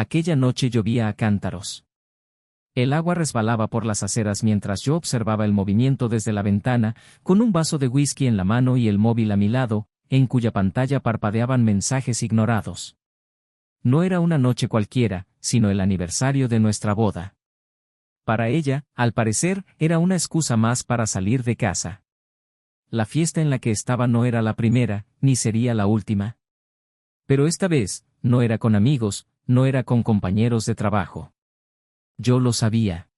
Aquella noche llovía a cántaros. El agua resbalaba por las aceras mientras yo observaba el movimiento desde la ventana, con un vaso de whisky en la mano y el móvil a mi lado, en cuya pantalla parpadeaban mensajes ignorados. No era una noche cualquiera, sino el aniversario de nuestra boda. Para ella, al parecer, era una excusa más para salir de casa. La fiesta en la que estaba no era la primera, ni sería la última. Pero esta vez, no era con amigos, no era con compañeros de trabajo. Yo lo sabía.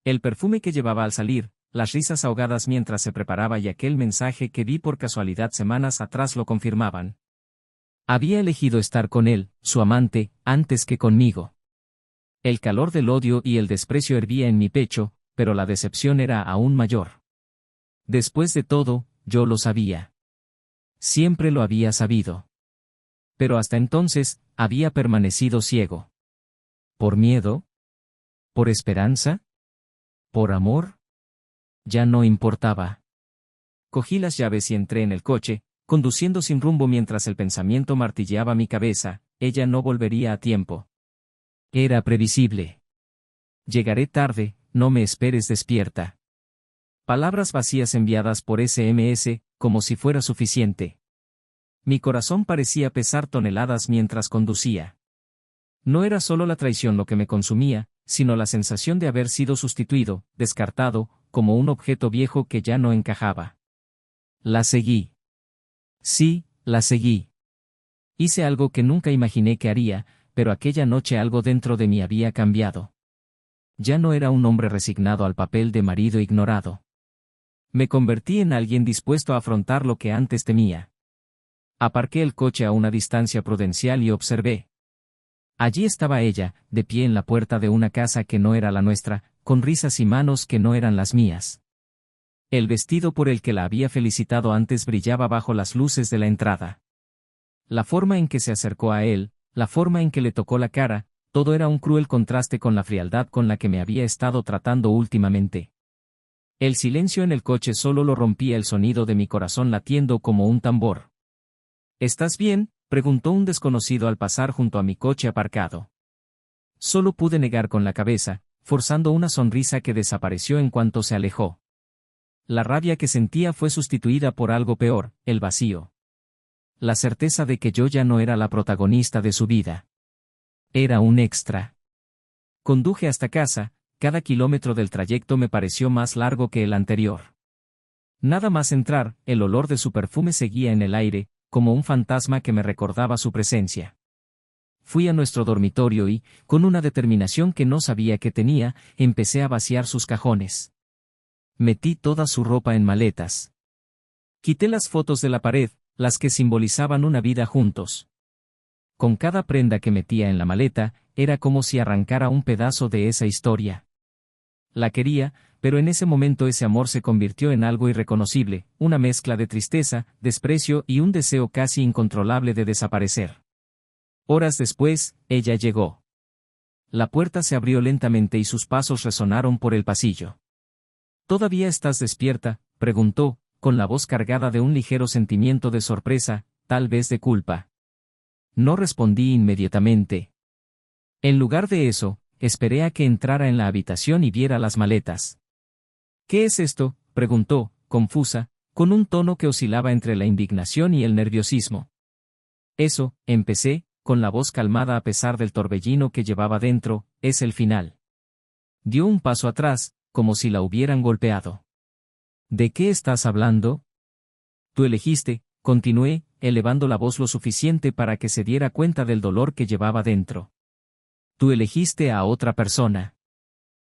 El perfume que llevaba al salir, las risas ahogadas mientras se preparaba y aquel mensaje que vi por casualidad semanas atrás lo confirmaban. Había elegido estar con él, su amante, antes que conmigo. El calor del odio y el desprecio hervía en mi pecho, pero la decepción era aún mayor. Después de todo, yo lo sabía. Siempre lo había sabido. Pero hasta entonces, había permanecido ciego. ¿Por miedo? ¿Por esperanza? ¿Por amor? Ya no importaba. Cogí las llaves y entré en el coche, conduciendo sin rumbo mientras el pensamiento martilleaba mi cabeza, ella no volvería a tiempo. Era previsible. Llegaré tarde, no me esperes despierta. Palabras vacías enviadas por SMS, como si fuera suficiente. Mi corazón parecía pesar toneladas mientras conducía. No era solo la traición lo que me consumía, sino la sensación de haber sido sustituido, descartado, como un objeto viejo que ya no encajaba. La seguí. Sí, la seguí. Hice algo que nunca imaginé que haría, pero aquella noche algo dentro de mí había cambiado. Ya no era un hombre resignado al papel de marido ignorado. Me convertí en alguien dispuesto a afrontar lo que antes temía. Aparqué el coche a una distancia prudencial y observé. Allí estaba ella, de pie en la puerta de una casa que no era la nuestra, con risas y manos que no eran las mías. El vestido por el que la había felicitado antes brillaba bajo las luces de la entrada. La forma en que se acercó a él, la forma en que le tocó la cara, todo era un cruel contraste con la frialdad con la que me había estado tratando últimamente. El silencio en el coche solo lo rompía el sonido de mi corazón latiendo como un tambor. ¿Estás bien?, preguntó un desconocido al pasar junto a mi coche aparcado. Solo pude negar con la cabeza, forzando una sonrisa que desapareció en cuanto se alejó. La rabia que sentía fue sustituida por algo peor, el vacío. La certeza de que yo ya no era la protagonista de su vida. Era un extra. Conduje hasta casa, cada kilómetro del trayecto me pareció más largo que el anterior. Nada más entrar, el olor de su perfume seguía en el aire, como un fantasma que me recordaba su presencia. Fui a nuestro dormitorio y, con una determinación que no sabía que tenía, empecé a vaciar sus cajones. Metí toda su ropa en maletas. Quité las fotos de la pared, las que simbolizaban una vida juntos. Con cada prenda que metía en la maleta, era como si arrancara un pedazo de esa historia. La quería, pero en ese momento ese amor se convirtió en algo irreconocible, una mezcla de tristeza, desprecio y un deseo casi incontrolable de desaparecer. Horas después, ella llegó. La puerta se abrió lentamente y sus pasos resonaron por el pasillo. ¿Todavía estás despierta?, preguntó, con la voz cargada de un ligero sentimiento de sorpresa, tal vez de culpa. No respondí inmediatamente. En lugar de eso, esperé a que entrara en la habitación y viera las maletas. ¿Qué es esto?, preguntó, confusa, con un tono que oscilaba entre la indignación y el nerviosismo. Eso, empecé, con la voz calmada a pesar del torbellino que llevaba dentro, es el final. Dio un paso atrás, como si la hubieran golpeado. ¿De qué estás hablando? Tú elegiste, continué, elevando la voz lo suficiente para que se diera cuenta del dolor que llevaba dentro. Tú elegiste a otra persona.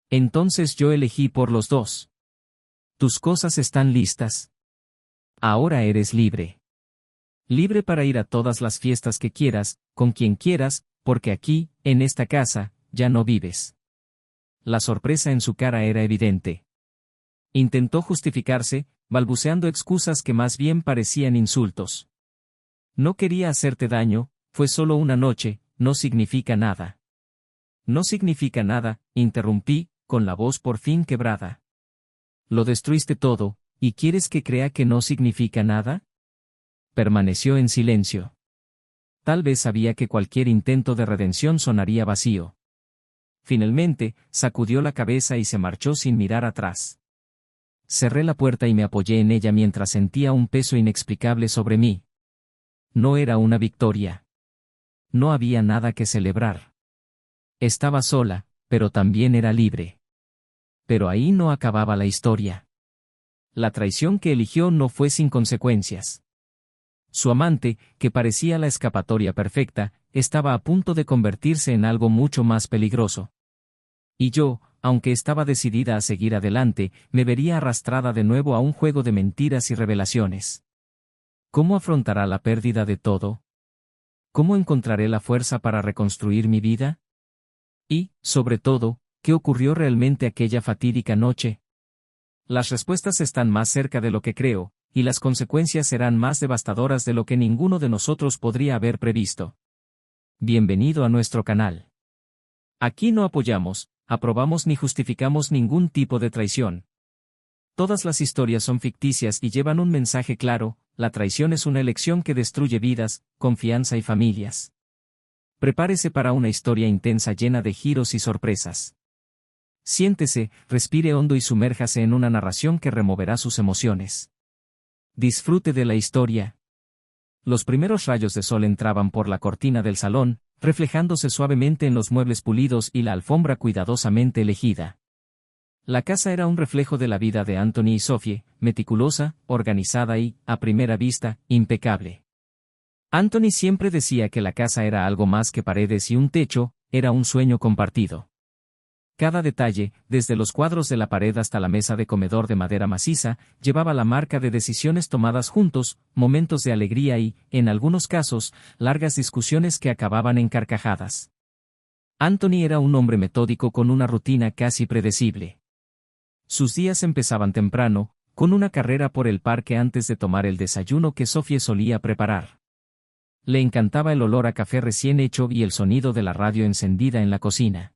Entonces yo elegí por los dos. Tus cosas están listas. Ahora eres libre. Libre para ir a todas las fiestas que quieras, con quien quieras, porque aquí, en esta casa, ya no vives. La sorpresa en su cara era evidente. Intentó justificarse, balbuceando excusas que más bien parecían insultos. No quería hacerte daño, fue solo una noche, no significa nada. No significa nada, interrumpí, con la voz por fin quebrada. Lo destruiste todo, ¿y quieres que crea que no significa nada? Permaneció en silencio. tal vez sabía que cualquier intento de redención sonaría vacío. Finalmente, sacudió la cabeza y se marchó sin mirar atrás. Cerré la puerta y me apoyé en ella mientras sentía un peso inexplicable sobre mí. No era una victoria. No había nada que celebrar. Estaba sola, pero también era libre. Pero ahí no acababa la historia. La traición que eligió no fue sin consecuencias. Su amante, que parecía la escapatoria perfecta, estaba a punto de convertirse en algo mucho más peligroso. Y yo, aunque estaba decidida a seguir adelante, me vería arrastrada de nuevo a un juego de mentiras y revelaciones. ¿Cómo afrontará la pérdida de todo? ¿Cómo encontraré la fuerza para reconstruir mi vida? Y, sobre todo, ¿qué ocurrió realmente aquella fatídica noche? Las respuestas están más cerca de lo que creo, y las consecuencias serán más devastadoras de lo que ninguno de nosotros podría haber previsto. Bienvenido a nuestro canal. Aquí no apoyamos, aprobamos ni justificamos ningún tipo de traición. Todas las historias son ficticias y llevan un mensaje claro: la traición es una elección que destruye vidas, confianza y familias. Prepárese para una historia intensa llena de giros y sorpresas. Siéntese, respire hondo y sumérjase en una narración que removerá sus emociones. Disfrute de la historia. Los primeros rayos de sol entraban por la cortina del salón, reflejándose suavemente en los muebles pulidos y la alfombra cuidadosamente elegida. La casa era un reflejo de la vida de Anthony y Sophie, meticulosa, organizada y, a primera vista, impecable. Anthony siempre decía que la casa era algo más que paredes y un techo, era un sueño compartido. Cada detalle, desde los cuadros de la pared hasta la mesa de comedor de madera maciza, llevaba la marca de decisiones tomadas juntos, momentos de alegría y, en algunos casos, largas discusiones que acababan en carcajadas. Anthony era un hombre metódico con una rutina casi predecible. Sus días empezaban temprano, con una carrera por el parque antes de tomar el desayuno que Sophie solía preparar. Le encantaba el olor a café recién hecho y el sonido de la radio encendida en la cocina.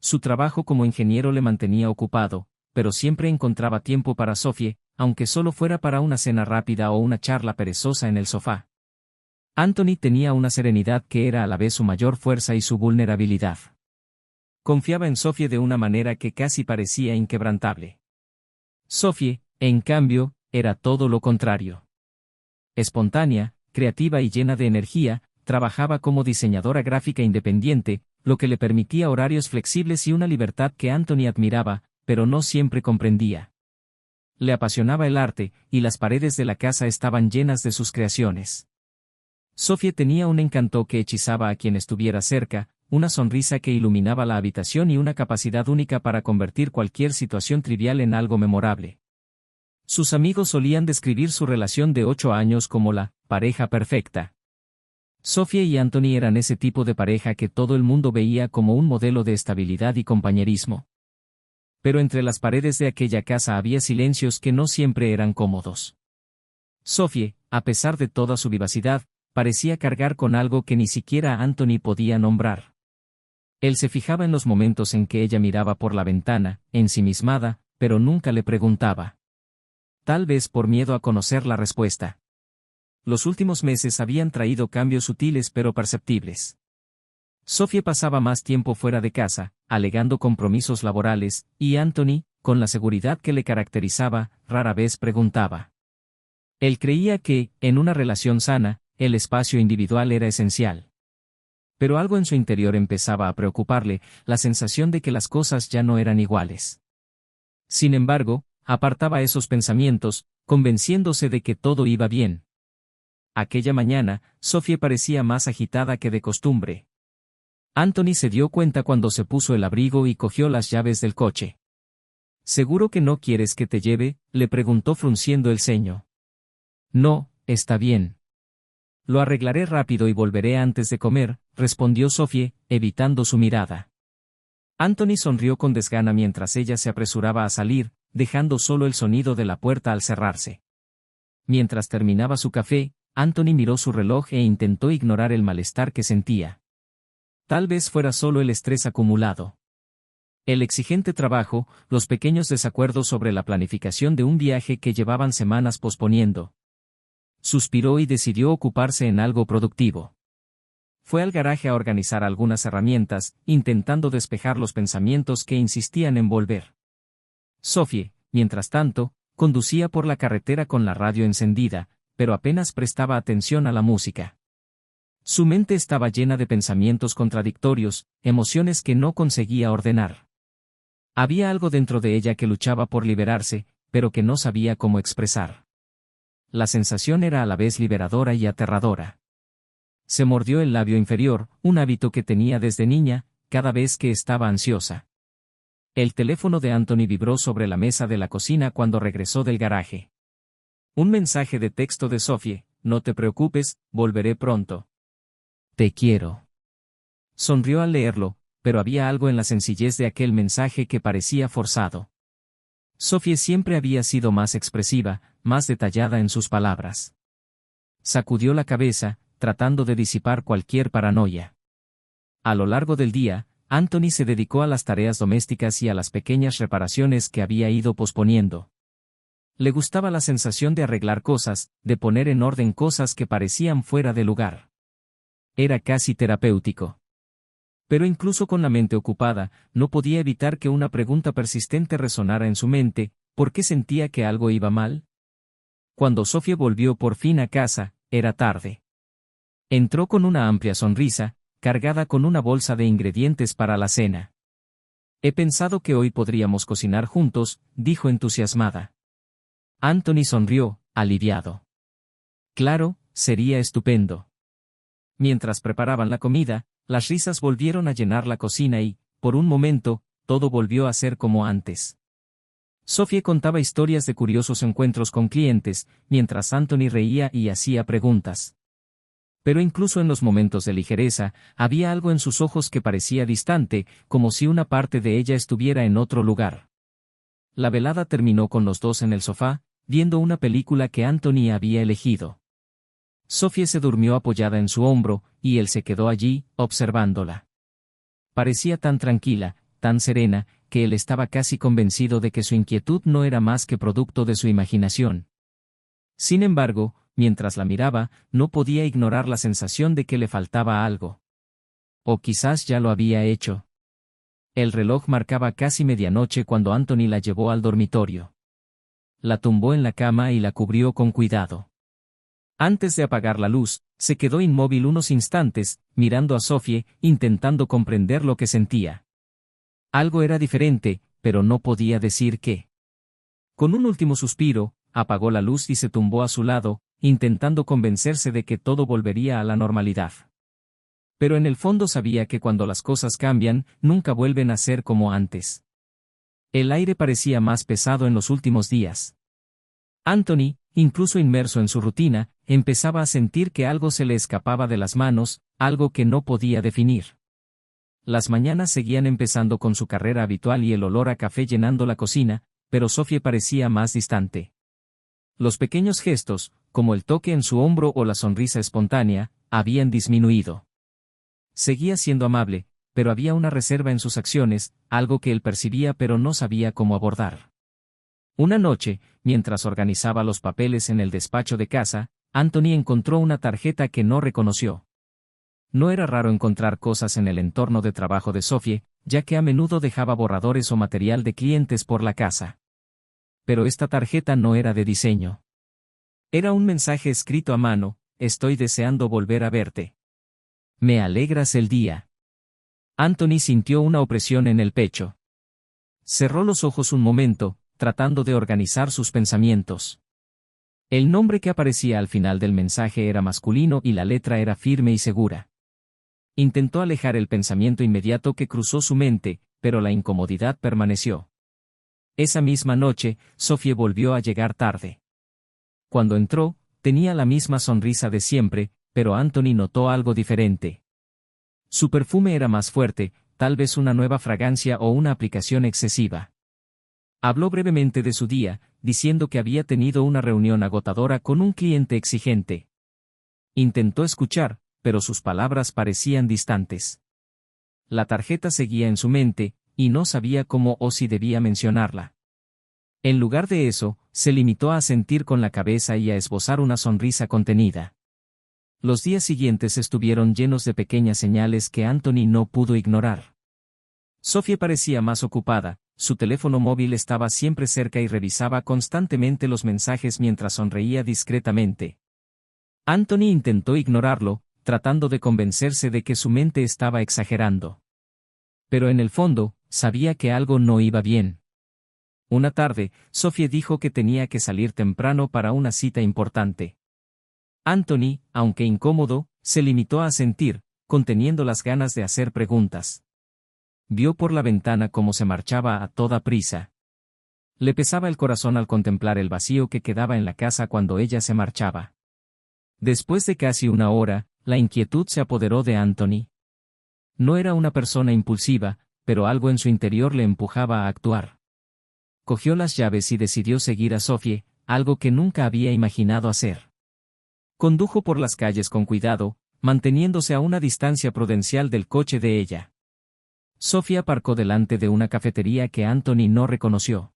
Su trabajo como ingeniero le mantenía ocupado, pero siempre encontraba tiempo para Sophie, aunque solo fuera para una cena rápida o una charla perezosa en el sofá. Anthony tenía una serenidad que era a la vez su mayor fuerza y su vulnerabilidad. Confiaba en Sophie de una manera que casi parecía inquebrantable. Sophie, en cambio, era todo lo contrario. Espontánea, creativa y llena de energía, trabajaba como diseñadora gráfica independiente, lo que le permitía horarios flexibles y una libertad que Anthony admiraba, pero no siempre comprendía. Le apasionaba el arte, y las paredes de la casa estaban llenas de sus creaciones. Sophie tenía un encanto que hechizaba a quien estuviera cerca, una sonrisa que iluminaba la habitación y una capacidad única para convertir cualquier situación trivial en algo memorable. Sus amigos solían describir su relación de 8 años como la pareja perfecta. Sophie y Anthony eran ese tipo de pareja que todo el mundo veía como un modelo de estabilidad y compañerismo. Pero entre las paredes de aquella casa había silencios que no siempre eran cómodos. Sophie, a pesar de toda su vivacidad, parecía cargar con algo que ni siquiera Anthony podía nombrar. Él se fijaba en los momentos en que ella miraba por la ventana, ensimismada, pero nunca le preguntaba. Tal vez por miedo a conocer la respuesta. Los últimos meses habían traído cambios sutiles pero perceptibles. Sophie pasaba más tiempo fuera de casa, alegando compromisos laborales, y Anthony, con la seguridad que le caracterizaba, rara vez preguntaba. Él creía que, en una relación sana, el espacio individual era esencial. Pero algo en su interior empezaba a preocuparle, la sensación de que las cosas ya no eran iguales. Sin embargo, apartaba esos pensamientos, convenciéndose de que todo iba bien. Aquella mañana, Sophie parecía más agitada que de costumbre. Anthony se dio cuenta cuando se puso el abrigo y cogió las llaves del coche. ¿Seguro que no quieres que te lleve?, le preguntó frunciendo el ceño. No, está bien. Lo arreglaré rápido y volveré antes de comer, respondió Sophie, evitando su mirada. Anthony sonrió con desgana mientras ella se apresuraba a salir, dejando solo el sonido de la puerta al cerrarse. Mientras terminaba su café, Anthony miró su reloj e intentó ignorar el malestar que sentía. Tal vez fuera solo el estrés acumulado. El exigente trabajo, los pequeños desacuerdos sobre la planificación de un viaje que llevaban semanas posponiendo. Suspiró y decidió ocuparse en algo productivo. fue al garaje a organizar algunas herramientas, intentando despejar los pensamientos que insistían en volver. Sophie, mientras tanto, conducía por la carretera con la radio encendida, pero apenas prestaba atención a la música. Su mente estaba llena de pensamientos contradictorios, emociones que no conseguía ordenar. Había algo dentro de ella que luchaba por liberarse, pero que no sabía cómo expresar. La sensación era a la vez liberadora y aterradora. Se mordió el labio inferior, un hábito que tenía desde niña, cada vez que estaba ansiosa. El teléfono de Anthony vibró sobre la mesa de la cocina cuando regresó del garaje. Un mensaje de texto de Sophie: no te preocupes, volveré pronto. Te quiero. Sonrió al leerlo, pero había algo en la sencillez de aquel mensaje que parecía forzado. Sophie siempre había sido más expresiva, más detallada en sus palabras. Sacudió la cabeza, tratando de disipar cualquier paranoia. A lo largo del día, Anthony se dedicó a las tareas domésticas y a las pequeñas reparaciones que había ido posponiendo. Le gustaba la sensación de arreglar cosas, de poner en orden cosas que parecían fuera de lugar. Era casi terapéutico. Pero incluso con la mente ocupada, no podía evitar que una pregunta persistente resonara en su mente: ¿por qué sentía que algo iba mal? Cuando Sophie volvió por fin a casa, era tarde. Entró con una amplia sonrisa, cargada con una bolsa de ingredientes para la cena. He pensado que hoy podríamos cocinar juntos, dijo entusiasmada. Anthony sonrió, aliviado. Claro, sería estupendo. Mientras preparaban la comida, las risas volvieron a llenar la cocina y, por un momento, todo volvió a ser como antes. Sophie contaba historias de curiosos encuentros con clientes, mientras Anthony reía y hacía preguntas. Pero incluso en los momentos de ligereza, había algo en sus ojos que parecía distante, como si una parte de ella estuviera en otro lugar. La velada terminó con los dos en el sofá, viendo una película que Anthony había elegido. Sophie se durmió apoyada en su hombro, y él se quedó allí, observándola. Parecía tan tranquila, tan serena, que él estaba casi convencido de que su inquietud no era más que producto de su imaginación. Sin embargo, mientras la miraba, no podía ignorar la sensación de que le faltaba algo. O quizás ya lo había hecho. El reloj marcaba casi medianoche cuando Anthony la llevó al dormitorio. La tumbó en la cama y la cubrió con cuidado. Antes de apagar la luz, se quedó inmóvil unos instantes, mirando a Sophie, intentando comprender lo que sentía. Algo era diferente, pero no podía decir qué. Con un último suspiro, apagó la luz y se tumbó a su lado, intentando convencerse de que todo volvería a la normalidad. Pero en el fondo sabía que cuando las cosas cambian, nunca vuelven a ser como antes. El aire parecía más pesado en los últimos días. Anthony, incluso inmerso en su rutina, empezaba a sentir que algo se le escapaba de las manos, algo que no podía definir. Las mañanas seguían empezando con su carrera habitual y el olor a café llenando la cocina, pero Sophie parecía más distante. Los pequeños gestos, como el toque en su hombro o la sonrisa espontánea, habían disminuido. Seguía siendo amable, pero había una reserva en sus acciones, algo que él percibía pero no sabía cómo abordar. Una noche, mientras organizaba los papeles en el despacho de casa, Anthony encontró una tarjeta que no reconoció. No era raro encontrar cosas en el entorno de trabajo de Sophie, ya que a menudo dejaba borradores o material de clientes por la casa. Pero esta tarjeta no era de diseño. Era un mensaje escrito a mano: estoy deseando volver a verte. Me alegras el día. Anthony sintió una opresión en el pecho. Cerró los ojos un momento, tratando de organizar sus pensamientos. El nombre que aparecía al final del mensaje era masculino y la letra era firme y segura. Intentó alejar el pensamiento inmediato que cruzó su mente, pero la incomodidad permaneció. Esa misma noche, Sophie volvió a llegar tarde. Cuando entró, tenía la misma sonrisa de siempre, pero Anthony notó algo diferente. Su perfume era más fuerte, tal vez una nueva fragancia o una aplicación excesiva. Habló brevemente de su día, diciendo que había tenido una reunión agotadora con un cliente exigente. Intentó escuchar, pero sus palabras parecían distantes. La tarjeta seguía en su mente, y no sabía cómo o si debía mencionarla. En lugar de eso, se limitó a asentir con la cabeza y a esbozar una sonrisa contenida. Los días siguientes estuvieron llenos de pequeñas señales que Anthony no pudo ignorar. Sophie parecía más ocupada, su teléfono móvil estaba siempre cerca y revisaba constantemente los mensajes mientras sonreía discretamente. Anthony intentó ignorarlo, tratando de convencerse de que su mente estaba exagerando. Pero en el fondo, sabía que algo no iba bien. Una tarde, Sophie dijo que tenía que salir temprano para una cita importante. Anthony, aunque incómodo, se limitó a asentir, conteniendo las ganas de hacer preguntas. Vio por la ventana cómo se marchaba a toda prisa. Le pesaba el corazón al contemplar el vacío que quedaba en la casa cuando ella se marchaba. Después de casi una hora, la inquietud se apoderó de Anthony. No era una persona impulsiva, pero algo en su interior le empujaba a actuar. Cogió las llaves y decidió seguir a Sophie, algo que nunca había imaginado hacer. Condujo por las calles con cuidado, manteniéndose a una distancia prudencial del coche de ella. Sophie aparcó delante de una cafetería que Anthony no reconoció.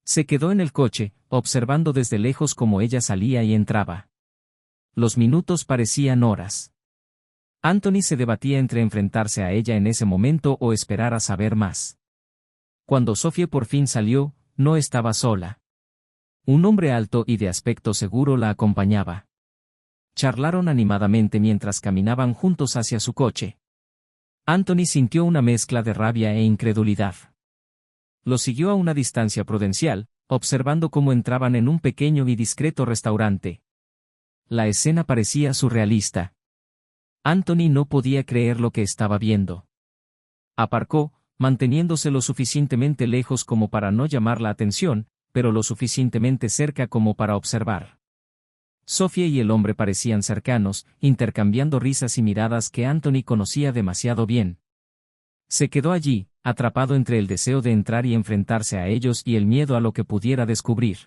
Se quedó en el coche, observando desde lejos cómo ella salía y entraba. Los minutos parecían horas. Anthony se debatía entre enfrentarse a ella en ese momento o esperar a saber más. Cuando Sophie por fin salió, no estaba sola. Un hombre alto y de aspecto seguro la acompañaba. Charlaron animadamente mientras caminaban juntos hacia su coche. Anthony sintió una mezcla de rabia e incredulidad. Lo siguió a una distancia prudencial, observando cómo entraban en un pequeño y discreto restaurante. La escena parecía surrealista. Anthony no podía creer lo que estaba viendo. Aparcó, manteniéndose lo suficientemente lejos como para no llamar la atención, pero lo suficientemente cerca como para observar. Sophie y el hombre parecían cercanos, intercambiando risas y miradas que Anthony conocía demasiado bien. Se quedó allí, atrapado entre el deseo de entrar y enfrentarse a ellos y el miedo a lo que pudiera descubrir.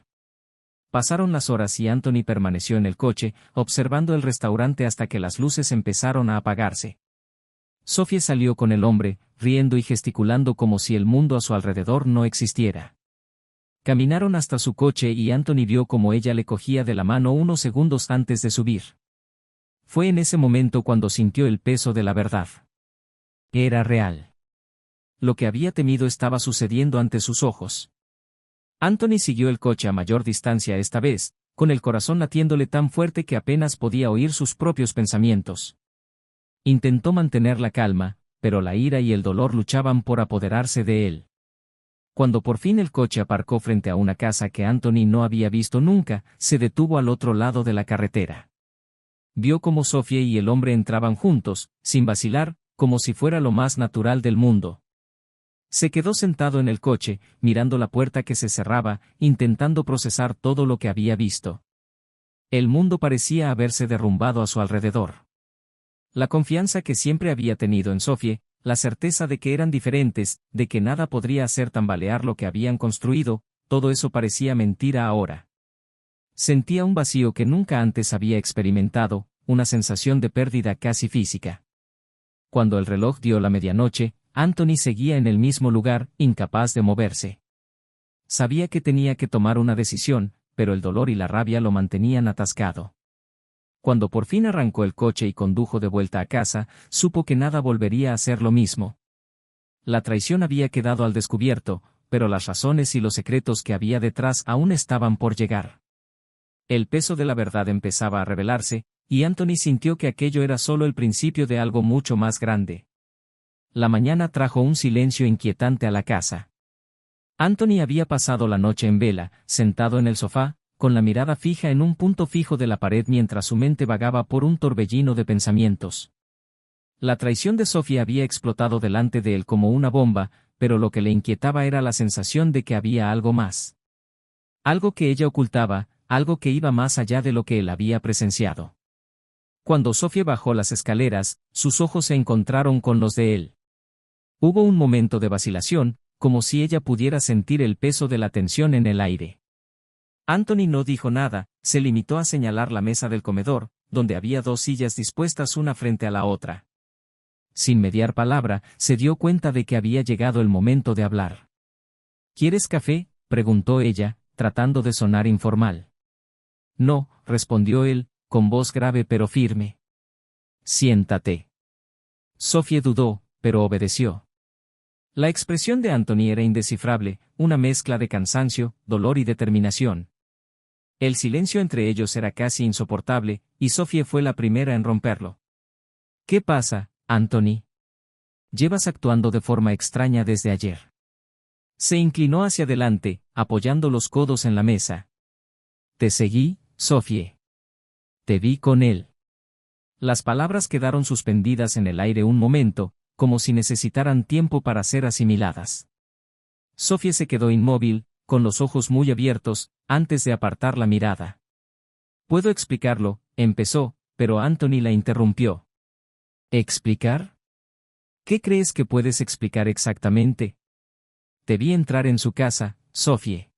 Pasaron las horas y Anthony permaneció en el coche, observando el restaurante hasta que las luces empezaron a apagarse. Sophie salió con el hombre, riendo y gesticulando como si el mundo a su alrededor no existiera. Caminaron hasta su coche y Anthony vio cómo ella le cogía de la mano unos segundos antes de subir. Fue en ese momento cuando sintió el peso de la verdad. Era real. Lo que había temido estaba sucediendo ante sus ojos. Anthony siguió el coche a mayor distancia esta vez, con el corazón latiéndole tan fuerte que apenas podía oír sus propios pensamientos. Intentó mantener la calma, pero la ira y el dolor luchaban por apoderarse de él. Cuando por fin el coche aparcó frente a una casa que Anthony no había visto nunca, se detuvo al otro lado de la carretera. Vio cómo Sophie y el hombre entraban juntos, sin vacilar, como si fuera lo más natural del mundo. Se quedó sentado en el coche, mirando la puerta que se cerraba, intentando procesar todo lo que había visto. El mundo parecía haberse derrumbado a su alrededor. La confianza que siempre había tenido en Sophie, la certeza de que eran diferentes, de que nada podría hacer tambalear lo que habían construido, todo eso parecía mentira ahora. Sentía un vacío que nunca antes había experimentado, una sensación de pérdida casi física. Cuando el reloj dio la medianoche, Anthony seguía en el mismo lugar, incapaz de moverse. Sabía que tenía que tomar una decisión, pero el dolor y la rabia lo mantenían atascado. Cuando por fin arrancó el coche y condujo de vuelta a casa, supo que nada volvería a ser lo mismo. La traición había quedado al descubierto, pero las razones y los secretos que había detrás aún estaban por llegar. El peso de la verdad empezaba a revelarse, y Anthony sintió que aquello era solo el principio de algo mucho más grande. La mañana trajo un silencio inquietante a la casa. Anthony había pasado la noche en vela, sentado en el sofá, con la mirada fija en un punto fijo de la pared mientras su mente vagaba por un torbellino de pensamientos. La traición de Sophie había explotado delante de él como una bomba, pero lo que le inquietaba era la sensación de que había algo más. Algo que ella ocultaba, algo que iba más allá de lo que él había presenciado. Cuando Sophie bajó las escaleras, sus ojos se encontraron con los de él. Hubo un momento de vacilación, como si ella pudiera sentir el peso de la tensión en el aire. Anthony no dijo nada, se limitó a señalar la mesa del comedor, donde había dos sillas dispuestas una frente a la otra. Sin mediar palabra, se dio cuenta de que había llegado el momento de hablar. ¿Quieres café?, preguntó ella, tratando de sonar informal. No, respondió él, con voz grave pero firme. Siéntate. Sophie dudó, pero obedeció. La expresión de Anthony era indescifrable, una mezcla de cansancio, dolor y determinación. El silencio entre ellos era casi insoportable, y Sophie fue la primera en romperlo. ¿Qué pasa, Anthony? Llevas actuando de forma extraña desde ayer. Se inclinó hacia adelante, apoyando los codos en la mesa. Te seguí, Sophie. Te vi con él. Las palabras quedaron suspendidas en el aire un momento, como si necesitaran tiempo para ser asimiladas. Sophie se quedó inmóvil, con los ojos muy abiertos, antes de apartar la mirada. Puedo explicarlo, empezó, pero Anthony la interrumpió. ¿Explicar? ¿Qué crees que puedes explicar exactamente? Te vi entrar en su casa, Sophie.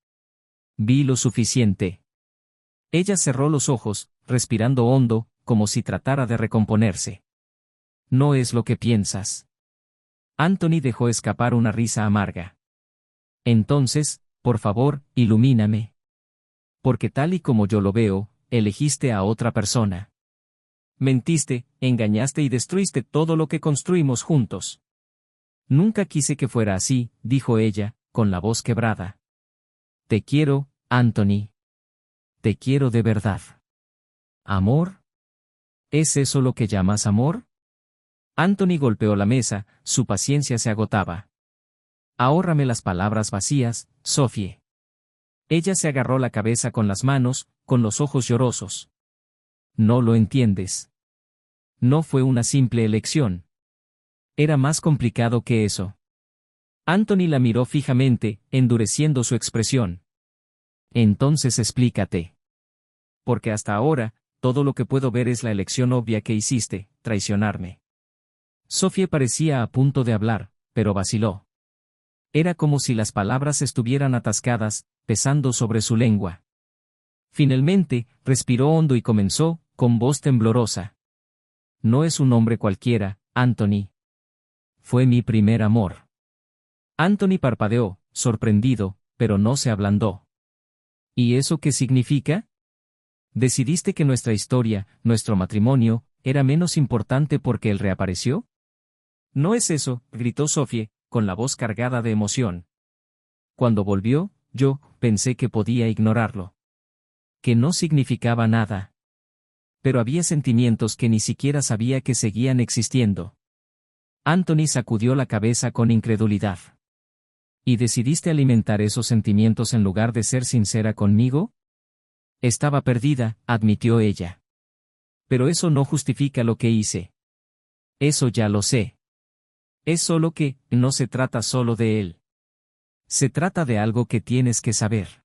Vi lo suficiente. Ella cerró los ojos, respirando hondo, como si tratara de recomponerse. No es lo que piensas. Anthony dejó escapar una risa amarga. Entonces, por favor, ilumíname. Porque tal y como yo lo veo, elegiste a otra persona. Mentiste, engañaste y destruiste todo lo que construimos juntos. Nunca quise que fuera así, dijo ella, con la voz quebrada. Te quiero, Anthony. Te quiero de verdad. ¿Amor? ¿Es eso lo que llamas amor? Anthony golpeó la mesa, su paciencia se agotaba. Ahórrame las palabras vacías, Sophie. Ella se agarró la cabeza con las manos, con los ojos llorosos. No lo entiendes. No fue una simple elección. Era más complicado que eso. Anthony la miró fijamente, endureciendo su expresión. Entonces explícate. Porque hasta ahora, todo lo que puedo ver es la elección obvia que hiciste, traicionarme. Sophie parecía a punto de hablar, pero vaciló. Era como si las palabras estuvieran atascadas, pesando sobre su lengua. Finalmente, respiró hondo y comenzó, con voz temblorosa. No es un hombre cualquiera, Anthony. Fue mi primer amor. Anthony parpadeó, sorprendido, pero no se ablandó. ¿Y eso qué significa? ¿Decidiste que nuestra historia, nuestro matrimonio, era menos importante porque él reapareció? No es eso, gritó Sophie, con la voz cargada de emoción. Cuando volvió, yo pensé que podía ignorarlo. Que no significaba nada. Pero había sentimientos que ni siquiera sabía que seguían existiendo. Anthony sacudió la cabeza con incredulidad. ¿Y decidiste alimentar esos sentimientos en lugar de ser sincera conmigo? Estaba perdida, admitió ella. Pero eso no justifica lo que hice. Eso ya lo sé. Es solo que, no se trata solo de él. Se trata de algo que tienes que saber.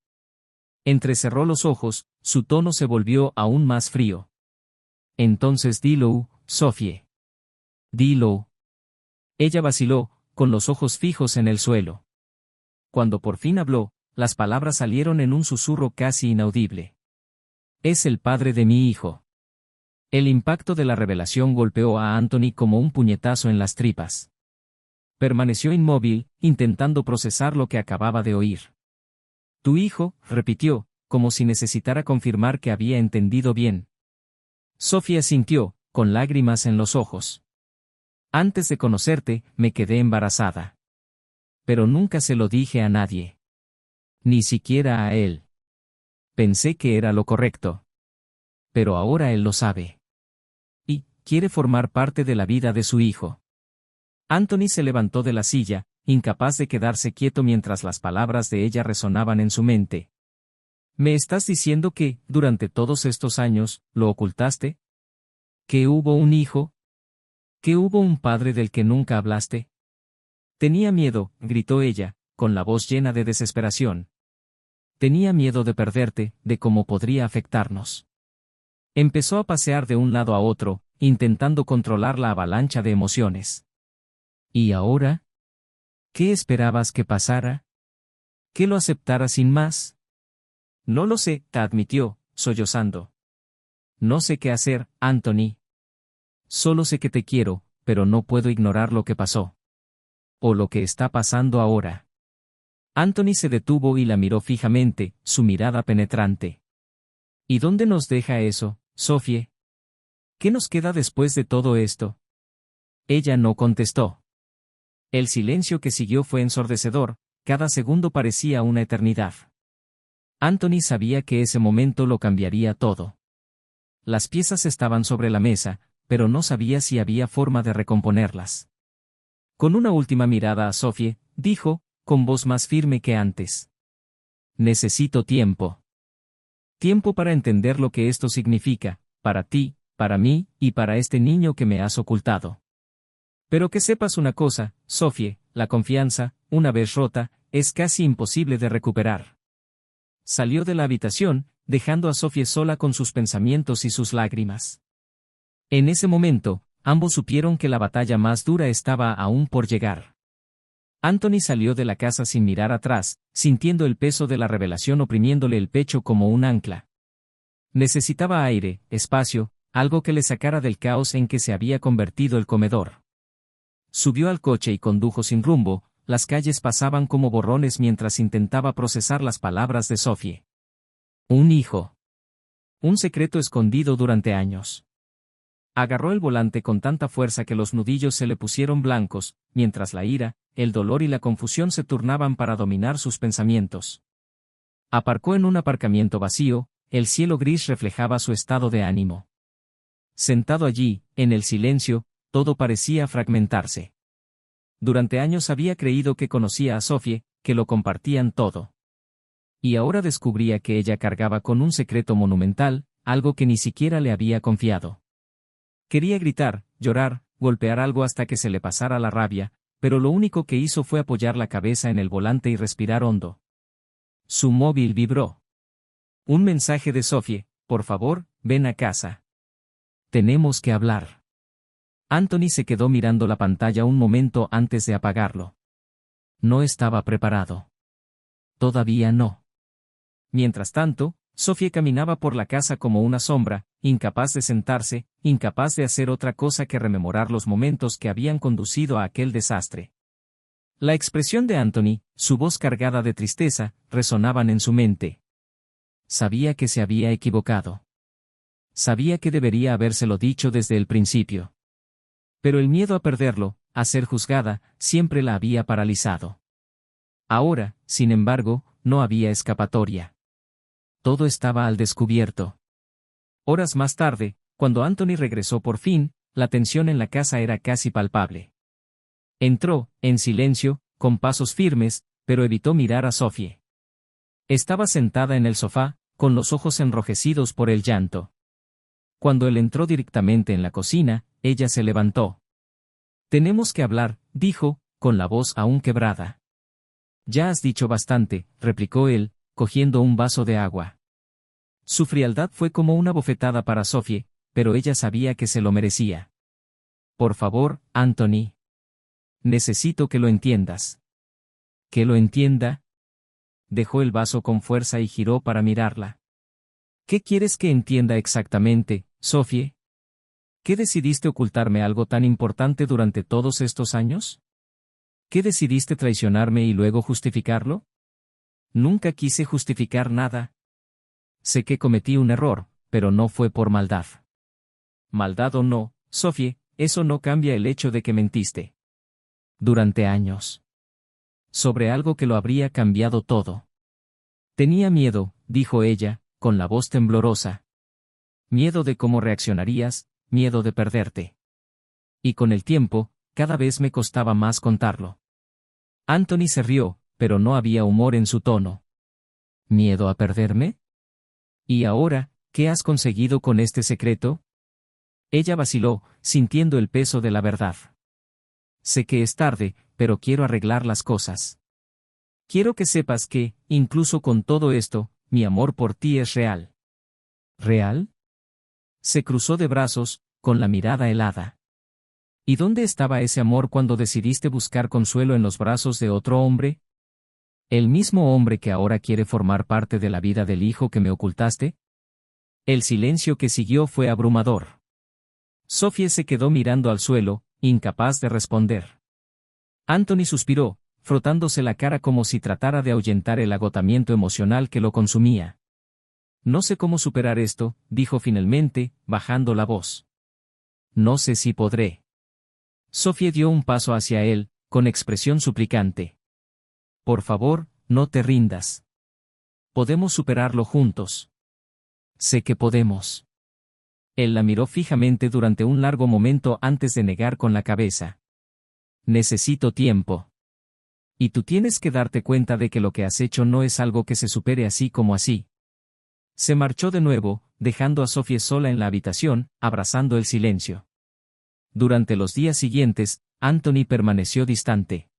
Entrecerró los ojos, su tono se volvió aún más frío. Entonces dilo, Sophie. Dilo. Ella vaciló, con los ojos fijos en el suelo. Cuando por fin habló, las palabras salieron en un susurro casi inaudible. Es el padre de mi hijo. El impacto de la revelación golpeó a Anthony como un puñetazo en las tripas. Permaneció inmóvil, intentando procesar lo que acababa de oír. Tu hijo, repitió, como si necesitara confirmar que había entendido bien. Sophie asintió, con lágrimas en los ojos. Antes de conocerte, me quedé embarazada. Pero nunca se lo dije a nadie. Ni siquiera a él. Pensé que era lo correcto. Pero ahora él lo sabe. Y, quiere formar parte de la vida de su hijo. Anthony se levantó de la silla, incapaz de quedarse quieto mientras las palabras de ella resonaban en su mente. ¿Me estás diciendo que, durante todos estos años, lo ocultaste? ¿Que hubo un hijo? ¿Que hubo un padre del que nunca hablaste? Tenía miedo, gritó ella, con la voz llena de desesperación. Tenía miedo de perderte, de cómo podría afectarnos. Empezó a pasear de un lado a otro, intentando controlar la avalancha de emociones. ¿Y ahora? ¿Qué esperabas que pasara? ¿Que lo aceptara sin más? No lo sé, te admitió, sollozando. No sé qué hacer, Anthony. Solo sé que te quiero, pero no puedo ignorar lo que pasó. O lo que está pasando ahora. Anthony se detuvo y la miró fijamente, su mirada penetrante. ¿Y dónde nos deja eso, Sophie? ¿Qué nos queda después de todo esto? Ella no contestó. El silencio que siguió fue ensordecedor, cada segundo parecía una eternidad. Anthony sabía que ese momento lo cambiaría todo. Las piezas estaban sobre la mesa, pero no sabía si había forma de recomponerlas. Con una última mirada a Sophie, dijo, con voz más firme que antes. Necesito tiempo. Tiempo para entender lo que esto significa, para ti, para mí, y para este niño que me has ocultado. Pero que sepas una cosa, Sophie, la confianza, una vez rota, es casi imposible de recuperar. Salió de la habitación, dejando a Sophie sola con sus pensamientos y sus lágrimas. En ese momento, ambos supieron que la batalla más dura estaba aún por llegar. Anthony salió de la casa sin mirar atrás, sintiendo el peso de la revelación oprimiéndole el pecho como un ancla. Necesitaba aire, espacio, algo que le sacara del caos en que se había convertido el comedor. Subió al coche y condujo sin rumbo. Las calles pasaban como borrones mientras intentaba procesar las palabras de Sophie. Un hijo. Un secreto escondido durante años. Agarró el volante con tanta fuerza que los nudillos se le pusieron blancos, mientras la ira, el dolor y la confusión se turnaban para dominar sus pensamientos. Aparcó en un aparcamiento vacío, el cielo gris reflejaba su estado de ánimo. Sentado allí, en el silencio, todo parecía fragmentarse. Durante años había creído que conocía a Sophie, que lo compartían todo. Y ahora descubría que ella cargaba con un secreto monumental, algo que ni siquiera le había confiado. Quería gritar, llorar, golpear algo hasta que se le pasara la rabia, pero lo único que hizo fue apoyar la cabeza en el volante y respirar hondo. Su móvil vibró. Un mensaje de Sophie: por favor, ven a casa. Tenemos que hablar. Anthony se quedó mirando la pantalla un momento antes de apagarlo. No estaba preparado. Todavía no. Mientras tanto, Sophie caminaba por la casa como una sombra, incapaz de sentarse, incapaz de hacer otra cosa que rememorar los momentos que habían conducido a aquel desastre. La expresión de Anthony, su voz cargada de tristeza, resonaban en su mente. Sabía que se había equivocado. Sabía que debería habérselo dicho desde el principio. Pero el miedo a perderlo, a ser juzgada, siempre la había paralizado. Ahora, sin embargo, no había escapatoria. Todo estaba al descubierto. Horas más tarde, cuando Anthony regresó por fin, la tensión en la casa era casi palpable. Entró, en silencio, con pasos firmes, pero evitó mirar a Sophie. Estaba sentada en el sofá, con los ojos enrojecidos por el llanto. Cuando él entró directamente en la cocina, ella se levantó. Tenemos que hablar, dijo, con la voz aún quebrada. Ya has dicho bastante, replicó él, cogiendo un vaso de agua. Su frialdad fue como una bofetada para Sophie, pero ella sabía que se lo merecía. Por favor, Anthony. Necesito que lo entiendas. ¿Que lo entienda? Dejó el vaso con fuerza y giró para mirarla. ¿Qué quieres que entienda exactamente, Sophie? ¿Qué decidiste ocultarme algo tan importante durante todos estos años? ¿Qué decidiste traicionarme y luego justificarlo? Nunca quise justificar nada. Sé que cometí un error, pero no fue por maldad. Maldad o no, Sophie, eso no cambia el hecho de que mentiste. Durante años. Sobre algo que lo habría cambiado todo. Tenía miedo, dijo ella, con la voz temblorosa. Miedo de cómo reaccionarías, miedo de perderte. Y con el tiempo, cada vez me costaba más contarlo. Anthony se rió, pero no había humor en su tono. ¿Miedo a perderme? ¿Y ahora, qué has conseguido con este secreto? Ella vaciló, sintiendo el peso de la verdad. Sé que es tarde, pero quiero arreglar las cosas. Quiero que sepas que, incluso con todo esto, mi amor por ti es real. ¿Real? Se cruzó de brazos, con la mirada helada. ¿Y dónde estaba ese amor cuando decidiste buscar consuelo en los brazos de otro hombre? ¿El mismo hombre que ahora quiere formar parte de la vida del hijo que me ocultaste? El silencio que siguió fue abrumador. Sophie se quedó mirando al suelo, incapaz de responder. Anthony suspiró, frotándose la cara como si tratara de ahuyentar el agotamiento emocional que lo consumía. No sé cómo superar esto, dijo finalmente, bajando la voz. No sé si podré. Sophie dio un paso hacia él, con expresión suplicante. Por favor, no te rindas. Podemos superarlo juntos. Sé que podemos. Él la miró fijamente durante un largo momento antes de negar con la cabeza. Necesito tiempo. Y tú tienes que darte cuenta de que lo que has hecho no es algo que se supere así como así. Se marchó de nuevo, dejando a Sophie sola en la habitación, abrazando el silencio. Durante los días siguientes, Anthony permaneció distante.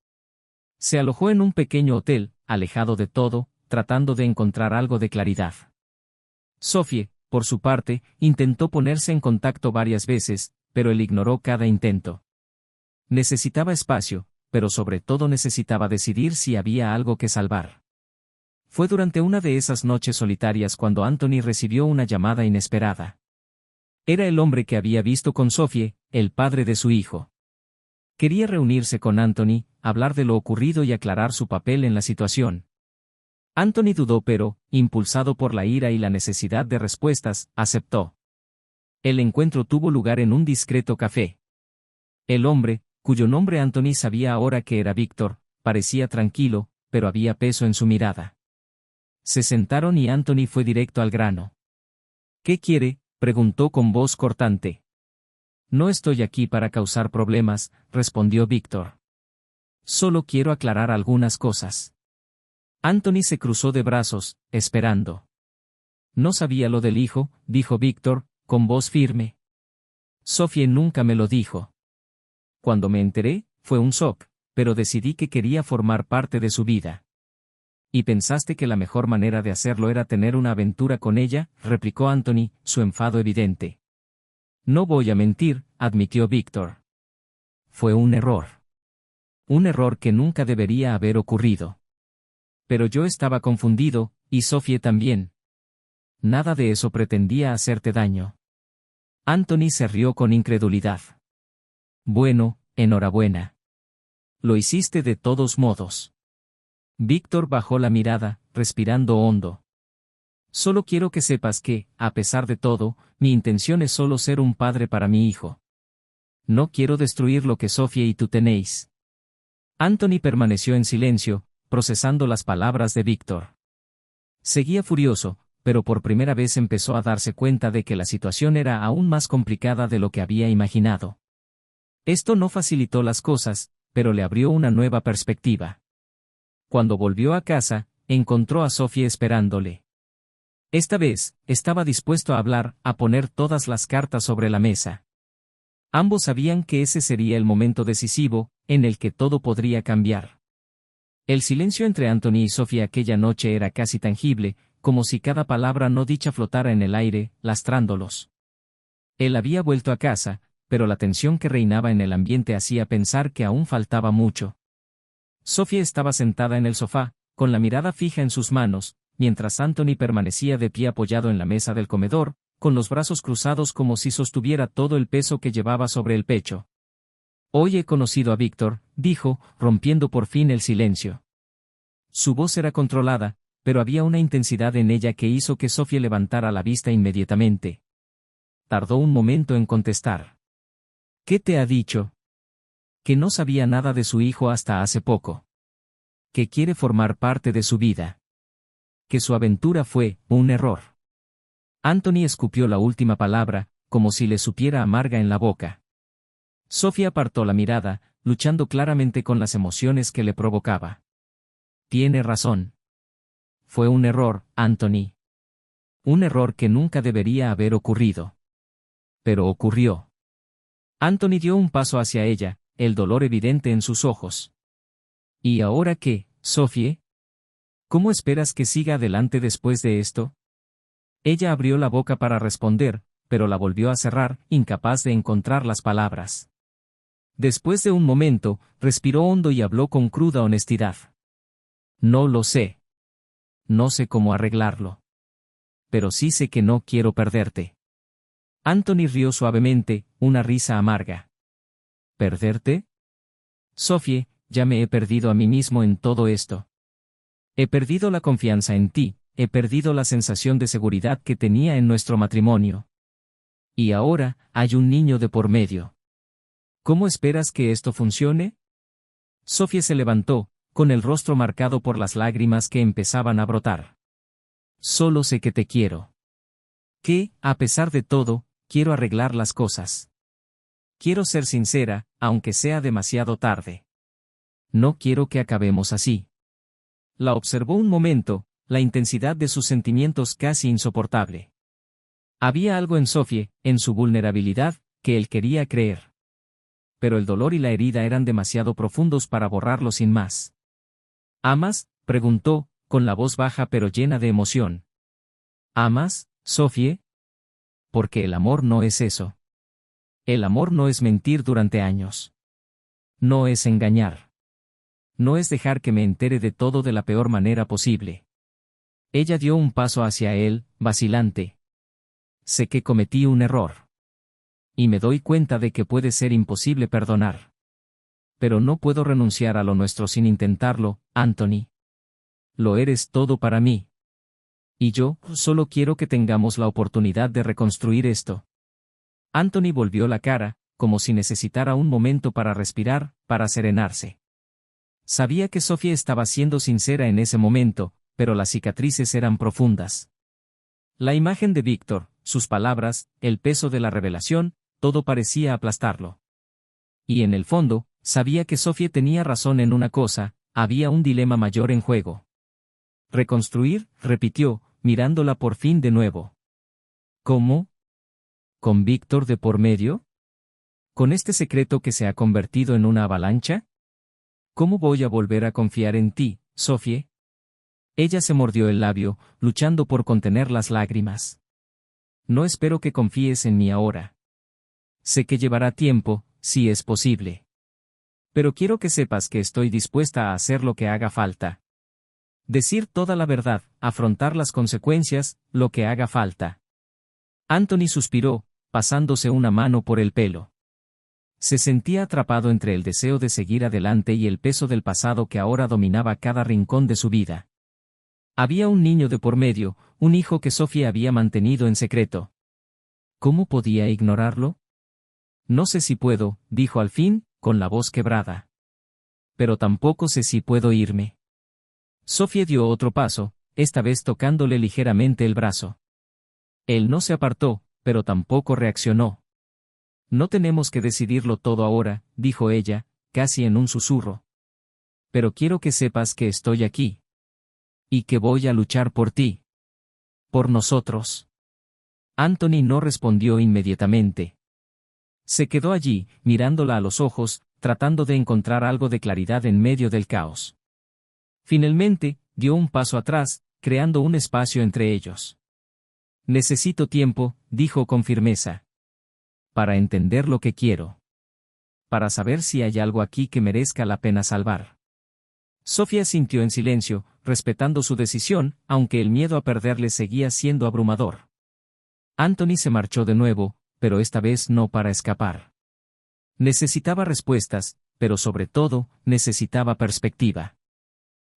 Se alojó en un pequeño hotel, alejado de todo, tratando de encontrar algo de claridad. Sophie, por su parte, intentó ponerse en contacto varias veces, pero él ignoró cada intento. Necesitaba espacio, pero sobre todo necesitaba decidir si había algo que salvar. Fue durante una de esas noches solitarias cuando Anthony recibió una llamada inesperada. Era el hombre que había visto con Sophie, el padre de su hijo. Quería reunirse con Anthony, hablar de lo ocurrido y aclarar su papel en la situación. Anthony dudó pero, impulsado por la ira y la necesidad de respuestas, aceptó. El encuentro tuvo lugar en un discreto café. El hombre, cuyo nombre Anthony sabía ahora que era Víctor, parecía tranquilo, pero había peso en su mirada. Se sentaron y Anthony fue directo al grano. ¿Qué quiere?, preguntó con voz cortante. No estoy aquí para causar problemas, respondió Víctor. Solo quiero aclarar algunas cosas. Anthony se cruzó de brazos, esperando. No sabía lo del hijo, dijo Víctor, con voz firme. Sophie nunca me lo dijo. Cuando me enteré, fue un shock, pero decidí que quería formar parte de su vida. ¿Y pensaste que la mejor manera de hacerlo era tener una aventura con ella?, replicó Anthony, su enfado evidente. No voy a mentir, admitió Víctor. Fue un error. Un error que nunca debería haber ocurrido. Pero yo estaba confundido, y Sophie también. Nada de eso pretendía hacerte daño. Anthony se rió con incredulidad. Bueno, enhorabuena. Lo hiciste de todos modos. Víctor bajó la mirada, respirando hondo. Solo quiero que sepas que, a pesar de todo, mi intención es solo ser un padre para mi hijo. No quiero destruir lo que Sophie y tú tenéis. Anthony permaneció en silencio, procesando las palabras de Víctor. Seguía furioso, pero por primera vez empezó a darse cuenta de que la situación era aún más complicada de lo que había imaginado. Esto no facilitó las cosas, pero le abrió una nueva perspectiva. Cuando volvió a casa, encontró a Sophie esperándole. Esta vez, estaba dispuesto a hablar, a poner todas las cartas sobre la mesa. Ambos sabían que ese sería el momento decisivo, en el que todo podría cambiar. El silencio entre Anthony y Sophie aquella noche era casi tangible, como si cada palabra no dicha flotara en el aire, lastrándolos. Él había vuelto a casa, pero la tensión que reinaba en el ambiente hacía pensar que aún faltaba mucho. Sophie estaba sentada en el sofá, con la mirada fija en sus manos, mientras Anthony permanecía de pie apoyado en la mesa del comedor, con los brazos cruzados como si sostuviera todo el peso que llevaba sobre el pecho. Hoy he conocido a Víctor, dijo, rompiendo por fin el silencio. Su voz era controlada, pero había una intensidad en ella que hizo que Sophie levantara la vista inmediatamente. Tardó un momento en contestar. ¿Qué te ha dicho? Que no sabía nada de su hijo hasta hace poco. Que quiere formar parte de su vida. Que su aventura fue un error. Anthony escupió la última palabra, como si le supiera amarga en la boca. Sophie apartó la mirada, luchando claramente con las emociones que le provocaba. Tiene razón. Fue un error, Anthony. Un error que nunca debería haber ocurrido. Pero ocurrió. Anthony dio un paso hacia ella, el dolor evidente en sus ojos. ¿Y ahora qué, Sophie? ¿Cómo esperas que siga adelante después de esto? Ella abrió la boca para responder, pero la volvió a cerrar, incapaz de encontrar las palabras. Después de un momento, respiró hondo y habló con cruda honestidad. No lo sé. No sé cómo arreglarlo. Pero sí sé que no quiero perderte. Anthony rió suavemente, una risa amarga. ¿Perderte? Sophie, ya me he perdido a mí mismo en todo esto. He perdido la confianza en ti, he perdido la sensación de seguridad que tenía en nuestro matrimonio. Y ahora, hay un niño de por medio. ¿Cómo esperas que esto funcione? Sophie se levantó, con el rostro marcado por las lágrimas que empezaban a brotar. Solo sé que te quiero. Que, a pesar de todo, quiero arreglar las cosas. Quiero ser sincera, aunque sea demasiado tarde. No quiero que acabemos así. La observó un momento, la intensidad de sus sentimientos casi insoportable. Había algo en Sophie, en su vulnerabilidad, que él quería creer. Pero el dolor y la herida eran demasiado profundos para borrarlo sin más. ¿Amas?, preguntó, con la voz baja pero llena de emoción. ¿Amas, Sophie? Porque el amor no es eso. El amor no es mentir durante años. No es engañar. No es dejar que me entere de todo de la peor manera posible. Ella dio un paso hacia él, vacilante. Sé que cometí un error. Y me doy cuenta de que puede ser imposible perdonar. Pero no puedo renunciar a lo nuestro sin intentarlo, Anthony. Lo eres todo para mí. Y yo, solo quiero que tengamos la oportunidad de reconstruir esto. Anthony volvió la cara, como si necesitara un momento para respirar, para serenarse. Sabía que Sophie estaba siendo sincera en ese momento, pero las cicatrices eran profundas. La imagen de Víctor, sus palabras, el peso de la revelación, todo parecía aplastarlo. Y en el fondo, sabía que Sophie tenía razón en una cosa, había un dilema mayor en juego. «Reconstruir», repitió, mirándola por fin de nuevo. «¿Cómo? ¿Con Víctor de por medio? ¿Con este secreto que se ha convertido en una avalancha? ¿Cómo voy a volver a confiar en ti, Sophie?» Ella se mordió el labio, luchando por contener las lágrimas. «No espero que confíes en mí ahora. Sé que llevará tiempo, si es posible. Pero quiero que sepas que estoy dispuesta a hacer lo que haga falta. Decir toda la verdad, afrontar las consecuencias, lo que haga falta». Anthony suspiró, pasándose una mano por el pelo. Se sentía atrapado entre el deseo de seguir adelante y el peso del pasado que ahora dominaba cada rincón de su vida. Había un niño de por medio, un hijo que Sophie había mantenido en secreto. ¿Cómo podía ignorarlo? «No sé si puedo», dijo al fin, con la voz quebrada. «Pero tampoco sé si puedo irme». Sophie dio otro paso, esta vez tocándole ligeramente el brazo. Él no se apartó, pero tampoco reaccionó. «No tenemos que decidirlo todo ahora», dijo ella, casi en un susurro. «Pero quiero que sepas que estoy aquí. Y que voy a luchar por ti. Por nosotros». Anthony no respondió inmediatamente. Se quedó allí, mirándola a los ojos, tratando de encontrar algo de claridad en medio del caos. Finalmente, dio un paso atrás, creando un espacio entre ellos. «Necesito tiempo», dijo con firmeza. «Para entender lo que quiero. Para saber si hay algo aquí que merezca la pena salvar». Sophie asintió en silencio, respetando su decisión, aunque el miedo a perderle seguía siendo abrumador. Anthony se marchó de nuevo, pero esta vez no para escapar. Necesitaba respuestas, pero sobre todo, necesitaba perspectiva.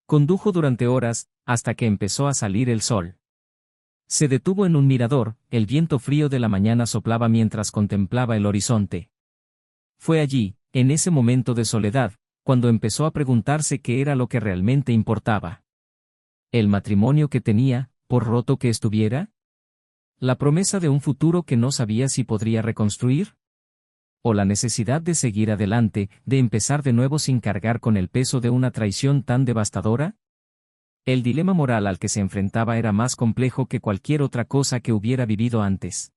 Condujo durante horas, hasta que empezó a salir el sol. Se detuvo en un mirador, el viento frío de la mañana soplaba mientras contemplaba el horizonte. Fue allí, en ese momento de soledad, cuando empezó a preguntarse qué era lo que realmente importaba. ¿El matrimonio que tenía, por roto que estuviera? ¿La promesa de un futuro que no sabía si podría reconstruir? ¿O la necesidad de seguir adelante, de empezar de nuevo sin cargar con el peso de una traición tan devastadora? El dilema moral al que se enfrentaba era más complejo que cualquier otra cosa que hubiera vivido antes.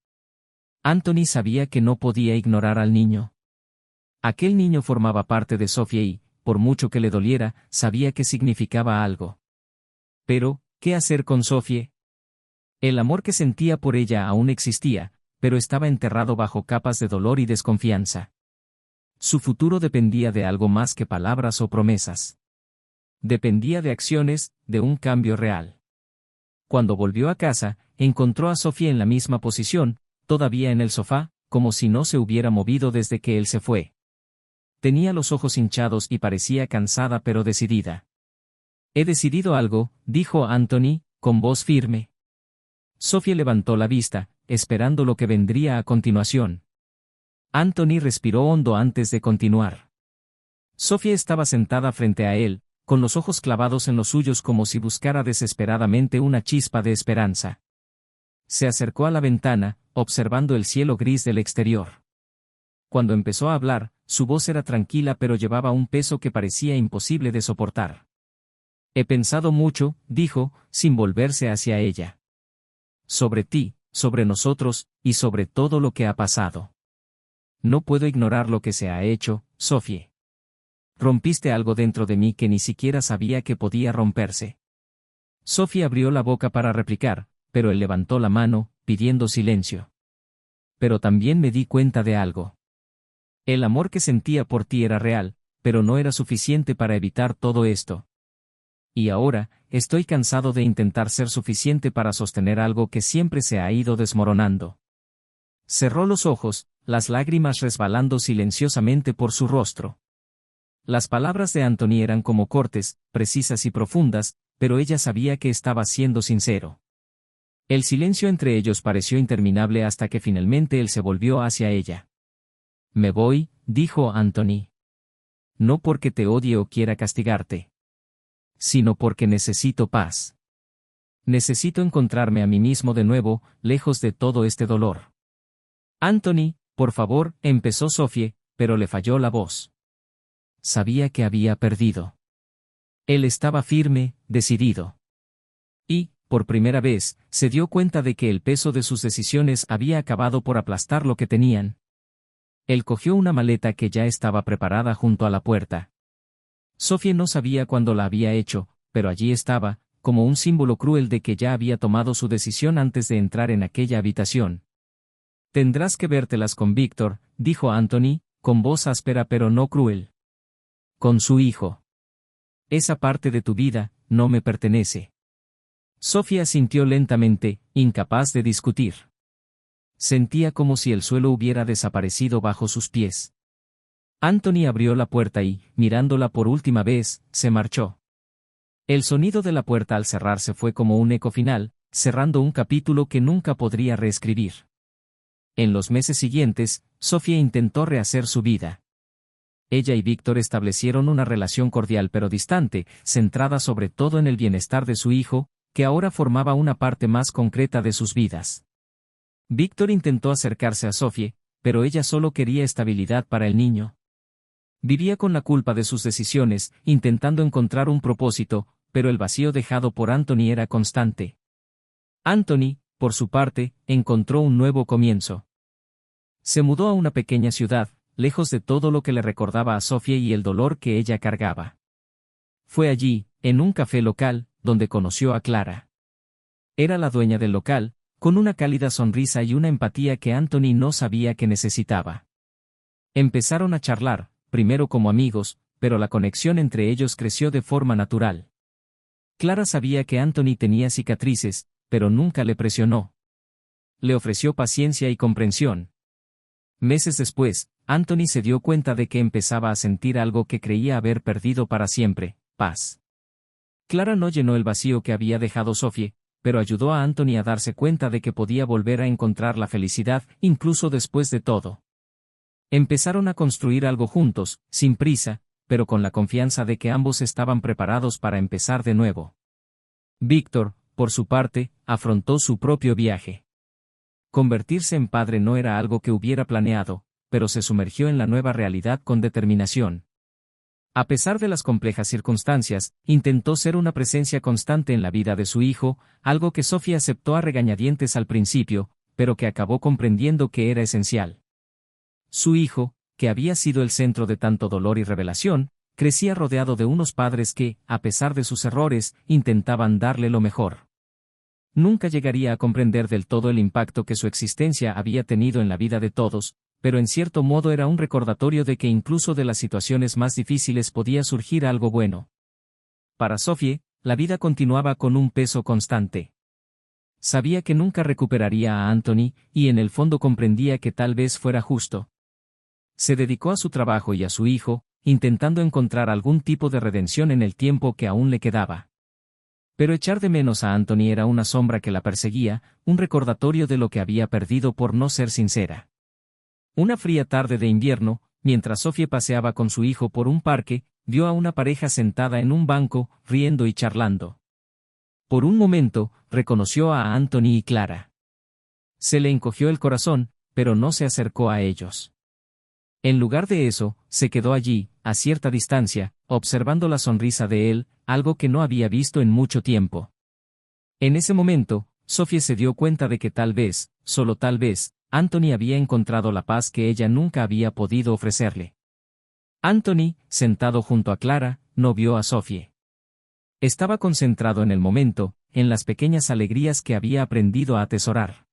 Anthony sabía que no podía ignorar al niño. Aquel niño formaba parte de Sophie y, por mucho que le doliera, sabía que significaba algo. Pero, ¿qué hacer con Sophie? El amor que sentía por ella aún existía, pero estaba enterrado bajo capas de dolor y desconfianza. Su futuro dependía de algo más que palabras o promesas. Dependía de acciones, de un cambio real. Cuando volvió a casa, encontró a Sophie en la misma posición, todavía en el sofá, como si no se hubiera movido desde que él se fue. Tenía los ojos hinchados y parecía cansada pero decidida. «He decidido algo», dijo Anthony, con voz firme. Sophie levantó la vista, esperando lo que vendría a continuación. Anthony respiró hondo antes de continuar. Sophie estaba sentada frente a él, con los ojos clavados en los suyos como si buscara desesperadamente una chispa de esperanza. Se acercó a la ventana, observando el cielo gris del exterior. Cuando empezó a hablar, su voz era tranquila pero llevaba un peso que parecía imposible de soportar. He pensado mucho, dijo, sin volverse hacia ella. Sobre ti, sobre nosotros, y sobre todo lo que ha pasado. No puedo ignorar lo que se ha hecho, Sophie. Rompiste algo dentro de mí que ni siquiera sabía que podía romperse. Sophie abrió la boca para replicar, pero él levantó la mano, pidiendo silencio. Pero también me di cuenta de algo. El amor que sentía por ti era real, pero no era suficiente para evitar todo esto. Y ahora, estoy cansado de intentar ser suficiente para sostener algo que siempre se ha ido desmoronando. Cerró los ojos, las lágrimas resbalando silenciosamente por su rostro. Las palabras de Anthony eran como cortes, precisas y profundas, pero ella sabía que estaba siendo sincero. El silencio entre ellos pareció interminable hasta que finalmente él se volvió hacia ella. Me voy, dijo Anthony. No porque te odie o quiera castigarte, sino porque necesito paz. Necesito encontrarme a mí mismo de nuevo, lejos de todo este dolor. Anthony, por favor, empezó Sophie, pero le falló la voz. Sabía que había perdido. Él estaba firme, decidido. Y, por primera vez, se dio cuenta de que el peso de sus decisiones había acabado por aplastar lo que tenían. Él cogió una maleta que ya estaba preparada junto a la puerta. Sophie no sabía cuándo la había hecho, pero allí estaba, como un símbolo cruel de que ya había tomado su decisión antes de entrar en aquella habitación. Tendrás que vértelas con Víctor, dijo Anthony, con voz áspera pero no cruel. Con su hijo. Esa parte de tu vida, no me pertenece. Sophie asintió lentamente, incapaz de discutir. Sentía como si el suelo hubiera desaparecido bajo sus pies. Anthony abrió la puerta y, mirándola por última vez, se marchó. El sonido de la puerta al cerrarse fue como un eco final, cerrando un capítulo que nunca podría reescribir. En los meses siguientes, Sophie intentó rehacer su vida. Ella y Víctor establecieron una relación cordial pero distante, centrada sobre todo en el bienestar de su hijo, que ahora formaba una parte más concreta de sus vidas. Víctor intentó acercarse a Sophie, pero ella solo quería estabilidad para el niño. Vivía con la culpa de sus decisiones, intentando encontrar un propósito, pero el vacío dejado por Anthony era constante. Anthony, por su parte, encontró un nuevo comienzo. Se mudó a una pequeña ciudad, lejos de todo lo que le recordaba a Sophie y el dolor que ella cargaba. Fue allí, en un café local, donde conoció a Clara. Era la dueña del local, con una cálida sonrisa y una empatía que Anthony no sabía que necesitaba. Empezaron a charlar, primero como amigos, pero la conexión entre ellos creció de forma natural. Clara sabía que Anthony tenía cicatrices, pero nunca le presionó. Le ofreció paciencia y comprensión. Meses después, Anthony se dio cuenta de que empezaba a sentir algo que creía haber perdido para siempre, paz. Clara no llenó el vacío que había dejado Sophie, pero ayudó a Anthony a darse cuenta de que podía volver a encontrar la felicidad, incluso después de todo. Empezaron a construir algo juntos, sin prisa, pero con la confianza de que ambos estaban preparados para empezar de nuevo. Víctor, por su parte, afrontó su propio viaje. Convertirse en padre no era algo que hubiera planeado, pero se sumergió en la nueva realidad con determinación. A pesar de las complejas circunstancias, intentó ser una presencia constante en la vida de su hijo, algo que Sophie aceptó a regañadientes al principio, pero que acabó comprendiendo que era esencial. Su hijo, que había sido el centro de tanto dolor y revelación, crecía rodeado de unos padres que, a pesar de sus errores, intentaban darle lo mejor. Nunca llegaría a comprender del todo el impacto que su existencia había tenido en la vida de todos, pero en cierto modo era un recordatorio de que incluso de las situaciones más difíciles podía surgir algo bueno. Para Sophie, la vida continuaba con un peso constante. Sabía que nunca recuperaría a Anthony, y en el fondo comprendía que tal vez fuera justo. Se dedicó a su trabajo y a su hijo, intentando encontrar algún tipo de redención en el tiempo que aún le quedaba. Pero echar de menos a Anthony era una sombra que la perseguía, un recordatorio de lo que había perdido por no ser sincera. Una fría tarde de invierno, mientras Sophie paseaba con su hijo por un parque, vio a una pareja sentada en un banco, riendo y charlando. Por un momento, reconoció a Anthony y Clara. Se le encogió el corazón, pero no se acercó a ellos. En lugar de eso, se quedó allí, a cierta distancia, observando la sonrisa de él, algo que no había visto en mucho tiempo. En ese momento, Sophie se dio cuenta de que tal vez, solo tal vez, Anthony había encontrado la paz que ella nunca había podido ofrecerle. Anthony, sentado junto a Clara, no vio a Sophie. Estaba concentrado en el momento, en las pequeñas alegrías que había aprendido a atesorar.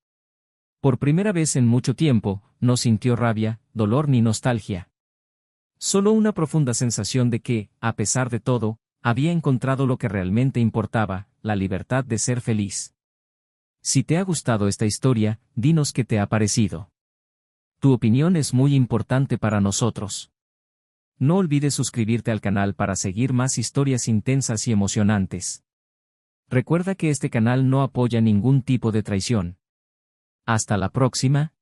Por primera vez en mucho tiempo, no sintió rabia, dolor ni nostalgia. Solo una profunda sensación de que, a pesar de todo, había encontrado lo que realmente importaba, la libertad de ser feliz. Si te ha gustado esta historia, dinos qué te ha parecido. Tu opinión es muy importante para nosotros. No olvides suscribirte al canal para seguir más historias intensas y emocionantes. Recuerda que este canal no apoya ningún tipo de traición. Hasta la próxima.